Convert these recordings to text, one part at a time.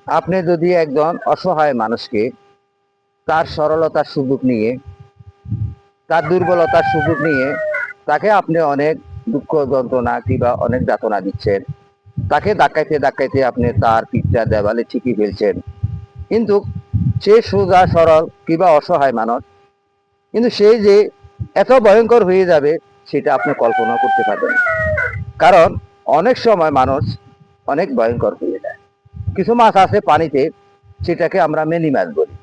আপনি যদি একজন অসহায় মানুষকে তার সরলতার সুযোগ নিয়ে, তার দুর্বলতার সুযোগ নিয়ে তাকে আপনি অনেক দুঃখ যন্ত্রণা কিংবা অনেক যাতনা দিচ্ছেন, তাকে ধাক্কাইতে ধাক্কাইতে আপনি তার পিঠটা দেওয়ালে ঠিকই ফেলছেন, কিন্তু সে সোজা সরল কিংবা অসহায় মানুষ, কিন্তু সেই যে এত ভয়ঙ্কর হয়ে যাবে সেটা আপনি কল্পনা করতে পারবেন না। কারণ অনেক সময় মানুষ অনেক ভয়ঙ্কর হয়ে যায়। কিছু মাছ আছে পানিতে, সেটাকে আমরা মেনি মাছ বলি,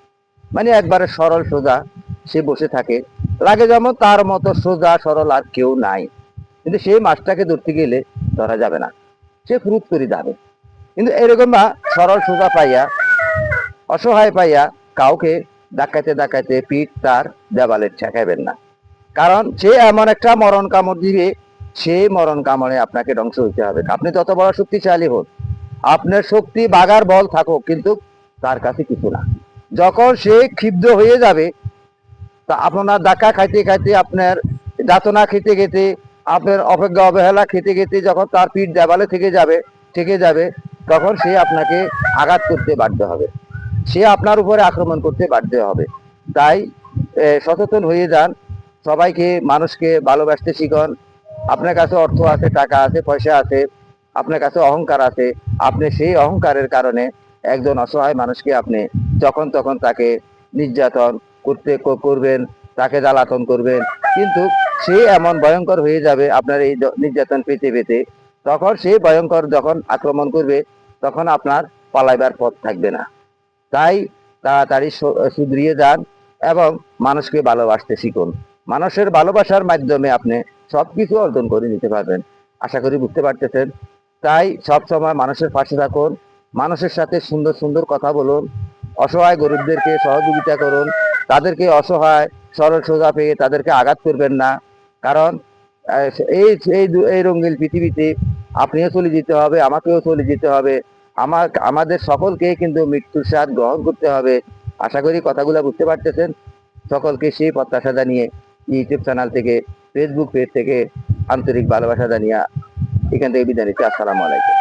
মানে একবারে সরল সোজা, সে বসে থাকে, লাগে যেমন তার মতো সোজা সরল আর কেউ নাই, কিন্তু সেই মাছটাকে ধরতে গেলে ধরা যাবে না, সে ফুরুত করে যাবে। কিন্তু এরকম বা সরল সোজা পাইয়া, অসহায় পাইয়া কাউকে ধাক্কাইতে ধাক্কাইতে পিঠ তার দেওয়ালে ঠেকাইবেন না। কারণ সে এমন একটা মরণ কামড় দিবে, সেই মরণ কামড়ে আপনাকে ধ্বংস হইতে হবে। আপনি যত বড় শক্তিশালী হোক, আপনার শক্তি বাগার বল থাকুক, কিন্তু তার কাছে কিছু না। যখন সে ক্ষিপ্ত হয়ে যাবে, তা আপনার ধাক্কা খাইতে খাইতে, আপনার যাতনা খেতে খেতে, আপনার অপেক্ষা অবহেলা খেতে খেতে যখন তার পিঠ দেওয়ালে থেকে যাবে, তখন সে আপনাকে আঘাত করতে বাধ্য হবে, সে আপনার উপরে আক্রমণ করতে বাধ্য হবে। তাই সচেতন হয়ে যান, সবাইকে মানুষকে ভালোবাসতে শিখন। আপনার কাছে অর্থ আছে, টাকা আছে, পয়সা আছে, আপনার কাছে অহংকার আছে, আপনি সেই অহংকারের কারণে একজন অসহায় মানুষকে আপনি যখন তখন তাকে নির্যাতন করবেন, তাকে জ্বালাতন করবেন, কিন্তু সে এমন ভয়ঙ্কর হয়ে যাবে আপনার এই নির্যাতন পেতে পেতে, তখন সে ভয়ঙ্কর যখন আক্রমণ করবে, তখন আপনার পালাইবার পথ থাকবে না। তাই তাড়াতাড়ি শুধরিয়ে যান এবং মানুষকে ভালোবাসতে শিখুন। মানুষের ভালোবাসার মাধ্যমে আপনি সবকিছু অর্জন করে নিতে পারবেন। আশা করি বুঝতে পারতেছেন। তাই সব সময় মানুষের পাশে থাকুন, মানুষের সাথে সুন্দর সুন্দর কথা বলুন, অসহায় গরিবদেরকে সহযোগিতা করুন, তাদেরকে অসহায় সরল সোজা পেয়ে তাদেরকে আঘাত করবেন না। কারণ এই এই এই রঙিন পৃথিবীতে আপনিও চলে যেতে হবে, আমাকেও চলে যেতে হবে, আমাদের সকলকে কিন্তু মৃত্যুর স্বাদ গ্রহণ করতে হবে। আশা করি কথাগুলো বুঝতে পারতেছেন। সকলকে সেই প্রত্যাশা জানিয়ে ইউটিউব চ্যানেল থেকে, ফেসবুক পেজ থেকে আন্তরিক ভালোবাসা জানিয়ে এখান থেকে বিদায় নিচ্ছি। আসসালামু আলাইকুম।